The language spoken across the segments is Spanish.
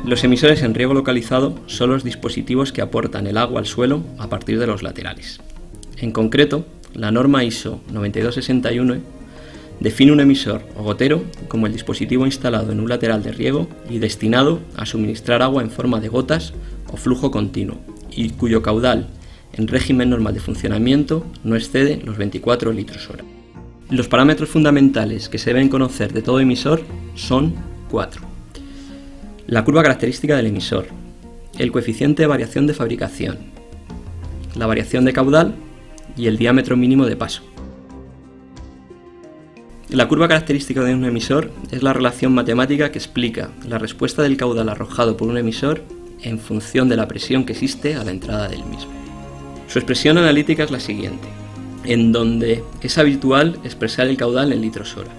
Los emisores en riego localizado son los dispositivos que aportan el agua al suelo a partir de los laterales. En concreto, la norma ISO 9261 define un emisor o gotero como el dispositivo instalado en un lateral de riego y destinado a suministrar agua en forma de gotas o flujo continuo, y cuyo caudal en régimen normal de funcionamiento no excede los 24 litros hora. Los parámetros fundamentales que se deben conocer de todo emisor son 4. La curva característica del emisor, el coeficiente de variación de fabricación, la variación de caudal y el diámetro mínimo de paso. La curva característica de un emisor es la relación matemática que explica la respuesta del caudal arrojado por un emisor en función de la presión que existe a la entrada del mismo. Su expresión analítica es la siguiente, en donde es habitual expresar el caudal en litros hora.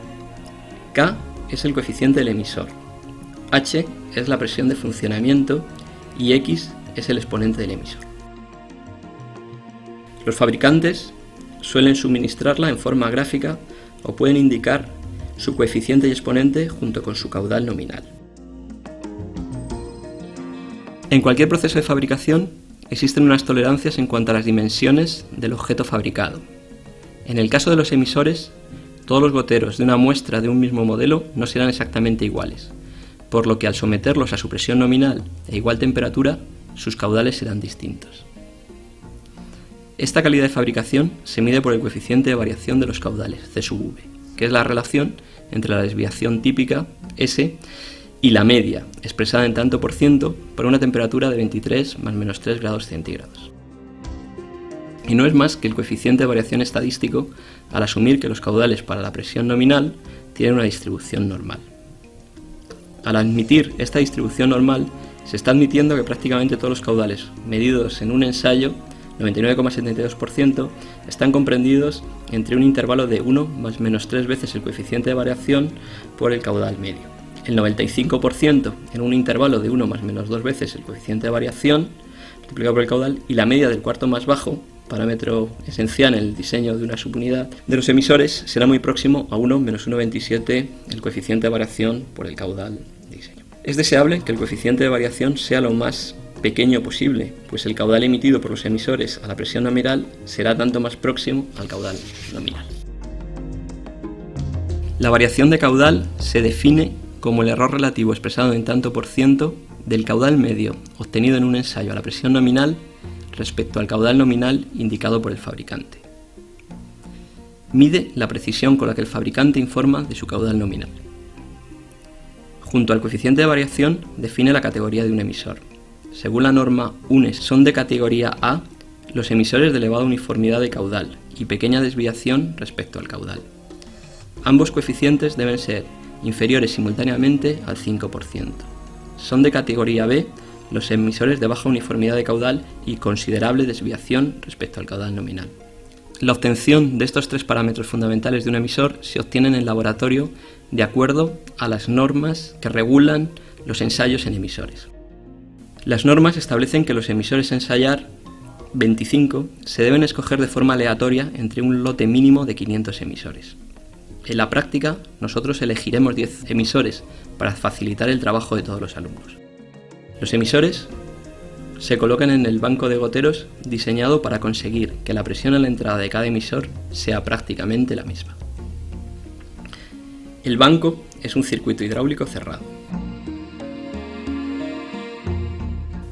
K es el coeficiente del emisor, H es la presión de funcionamiento y X es el exponente del emisor. Los fabricantes suelen suministrarla en forma gráfica o pueden indicar su coeficiente y exponente junto con su caudal nominal. En cualquier proceso de fabricación existen unas tolerancias en cuanto a las dimensiones del objeto fabricado. En el caso de los emisores, todos los goteros de una muestra de un mismo modelo no serán exactamente iguales, por lo que al someterlos a su presión nominal e igual temperatura, sus caudales serán distintos. Esta calidad de fabricación se mide por el coeficiente de variación de los caudales, C sub V, que es la relación entre la desviación típica, S, y la media, expresada en tanto por ciento, por una temperatura de 23 más menos 3 grados centígrados. Y no es más que el coeficiente de variación estadístico al asumir que los caudales para la presión nominal tienen una distribución normal. Al admitir esta distribución normal, se está admitiendo que prácticamente todos los caudales medidos en un ensayo, 99,72%, están comprendidos entre un intervalo de 1 más menos 3 veces el coeficiente de variación por el caudal medio. El 95% en un intervalo de 1 más menos 2 veces el coeficiente de variación multiplicado por el caudal, y la media del cuarto más bajo, parámetro esencial en el diseño de una subunidad de los emisores, será muy próximo a 1 menos 1,27 el coeficiente de variación por el caudal de diseño. Es deseable que el coeficiente de variación sea lo más pequeño posible, pues el caudal emitido por los emisores a la presión nominal será tanto más próximo al caudal nominal. La variación de caudal se define como el error relativo expresado en tanto por ciento del caudal medio obtenido en un ensayo a la presión nominal respecto al caudal nominal indicado por el fabricante. Mide la precisión con la que el fabricante informa de su caudal nominal. Junto al coeficiente de variación define la categoría de un emisor. Según la norma UNES, son de categoría A los emisores de elevada uniformidad de caudal y pequeña desviación respecto al caudal. Ambos coeficientes deben ser inferiores simultáneamente al 5%. Son de categoría B los emisores de baja uniformidad de caudal y considerable desviación respecto al caudal nominal. La obtención de estos tres parámetros fundamentales de un emisor se obtiene en el laboratorio de acuerdo a las normas que regulan los ensayos en emisores. Las normas establecen que los emisores a ensayar 25 se deben escoger de forma aleatoria entre un lote mínimo de 500 emisores. En la práctica, nosotros elegiremos 10 emisores para facilitar el trabajo de todos los alumnos. Los emisores se colocan en el banco de goteros diseñado para conseguir que la presión a la entrada de cada emisor sea prácticamente la misma. El banco es un circuito hidráulico cerrado.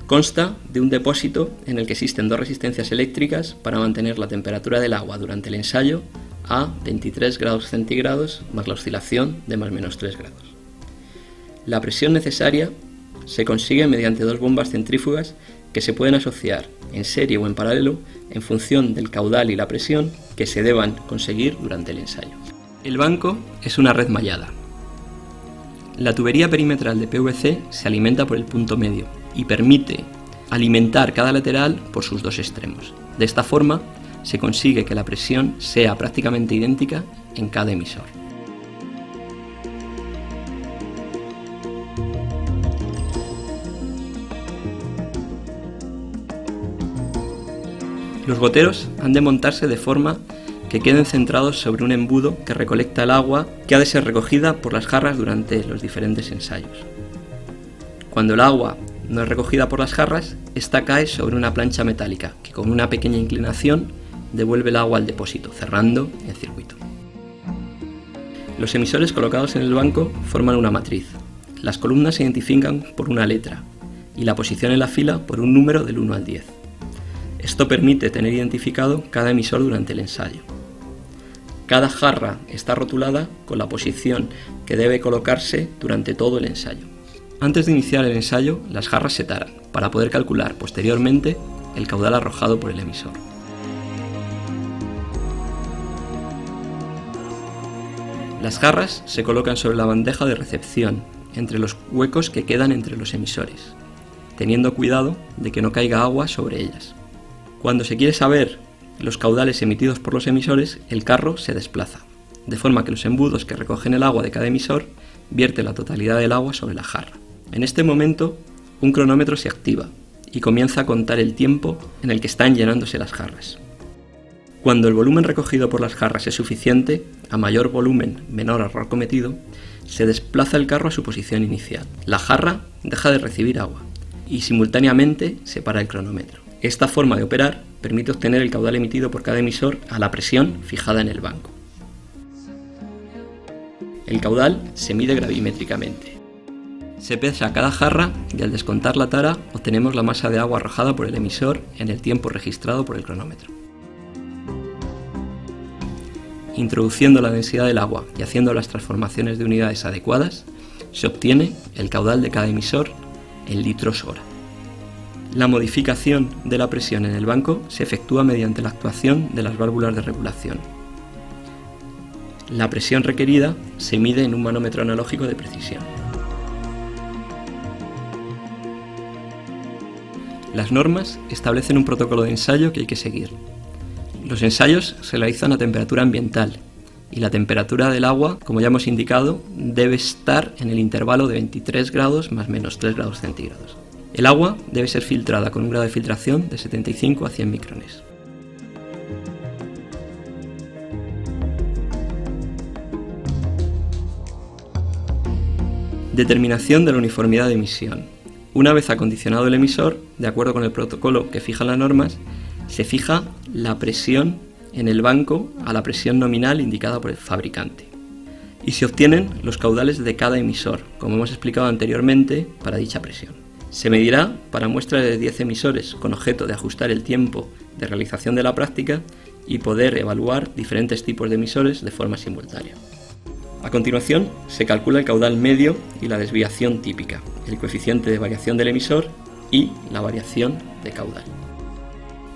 Consta de un depósito en el que existen dos resistencias eléctricas para mantener la temperatura del agua durante el ensayo a 23 grados centígrados más la oscilación de más menos 3 grados. La presión necesaria se consigue mediante dos bombas centrífugas que se pueden asociar en serie o en paralelo en función del caudal y la presión que se deban conseguir durante el ensayo. El banco es una red mallada. La tubería perimetral de PVC se alimenta por el punto medio y permite alimentar cada lateral por sus dos extremos. De esta forma se consigue que la presión sea prácticamente idéntica en cada emisor. Los goteros han de montarse de forma que queden centrados sobre un embudo que recolecta el agua que ha de ser recogida por las jarras durante los diferentes ensayos. Cuando el agua no es recogida por las jarras, esta cae sobre una plancha metálica que con una pequeña inclinación devuelve el agua al depósito, cerrando el circuito. Los emisores colocados en el banco forman una matriz. Las columnas se identifican por una letra y la posición en la fila por un número del 1 al 10. Esto permite tener identificado cada emisor durante el ensayo. Cada jarra está rotulada con la posición que debe colocarse durante todo el ensayo. Antes de iniciar el ensayo, las jarras se taran para poder calcular posteriormente el caudal arrojado por el emisor. Las jarras se colocan sobre la bandeja de recepción, entre los huecos que quedan entre los emisores, teniendo cuidado de que no caiga agua sobre ellas. Cuando se quiere saber los caudales emitidos por los emisores, el carro se desplaza, de forma que los embudos que recogen el agua de cada emisor vierten la totalidad del agua sobre la jarra. En este momento, un cronómetro se activa y comienza a contar el tiempo en el que están llenándose las jarras. Cuando el volumen recogido por las jarras es suficiente, a mayor volumen, menor error cometido, se desplaza el carro a su posición inicial. La jarra deja de recibir agua y simultáneamente se para el cronómetro. Esta forma de operar permite obtener el caudal emitido por cada emisor a la presión fijada en el banco. El caudal se mide gravimétricamente. Se pesa cada jarra y al descontar la tara obtenemos la masa de agua arrojada por el emisor en el tiempo registrado por el cronómetro. Introduciendo la densidad del agua y haciendo las transformaciones de unidades adecuadas, se obtiene el caudal de cada emisor en litros hora. La modificación de la presión en el banco se efectúa mediante la actuación de las válvulas de regulación. La presión requerida se mide en un manómetro analógico de precisión. Las normas establecen un protocolo de ensayo que hay que seguir. Los ensayos se realizan a temperatura ambiental y la temperatura del agua, como ya hemos indicado, debe estar en el intervalo de 23 grados más menos 3 grados centígrados. El agua debe ser filtrada con un grado de filtración de 75 a 100 micrones. Determinación de la uniformidad de emisión. Una vez acondicionado el emisor, de acuerdo con el protocolo que fijan las normas, se fija la presión en el banco a la presión nominal indicada por el fabricante. Y se obtienen los caudales de cada emisor, como hemos explicado anteriormente, para dicha presión. Se medirá para muestras de 10 emisores con objeto de ajustar el tiempo de realización de la práctica y poder evaluar diferentes tipos de emisores de forma simultánea. A continuación, se calcula el caudal medio y la desviación típica, el coeficiente de variación del emisor y la variación de caudal.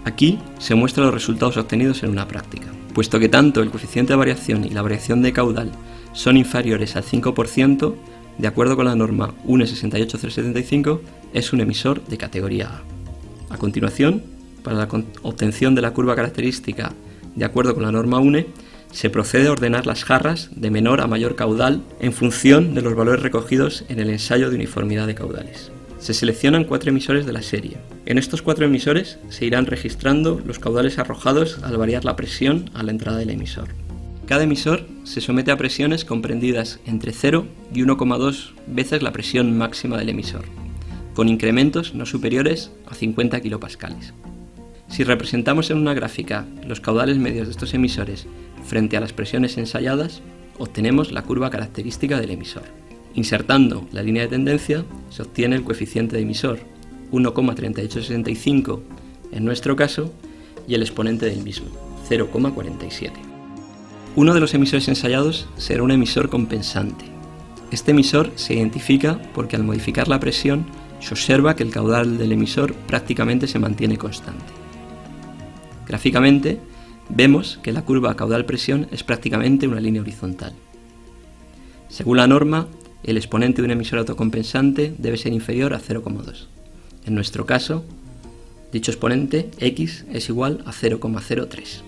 Aquí se muestran los resultados obtenidos en una práctica. Puesto que tanto el coeficiente de variación y la variación de caudal son inferiores al 5%, de acuerdo con la norma UNE 68375, es un emisor de categoría A. A continuación, para la obtención de la curva característica de acuerdo con la norma UNE, se procede a ordenar las jarras de menor a mayor caudal en función de los valores recogidos en el ensayo de uniformidad de caudales. Se seleccionan 4 emisores de la serie. En estos 4 emisores se irán registrando los caudales arrojados al variar la presión a la entrada del emisor. Cada emisor se somete a presiones comprendidas entre 0 y 1,2 veces la presión máxima del emisor, con incrementos no superiores a 50 kilopascales. Si representamos en una gráfica los caudales medios de estos emisores frente a las presiones ensayadas, obtenemos la curva característica del emisor. Insertando la línea de tendencia, se obtiene el coeficiente de emisor, 1,3865 en nuestro caso, y el exponente del mismo, 0,47. Uno de los emisores ensayados será un emisor compensante. Este emisor se identifica porque al modificar la presión se observa que el caudal del emisor prácticamente se mantiene constante. Gráficamente, vemos que la curva caudal-presión es prácticamente una línea horizontal. Según la norma, el exponente de un emisor autocompensante debe ser inferior a 0,2. En nuestro caso, dicho exponente, x, es igual a 0,03.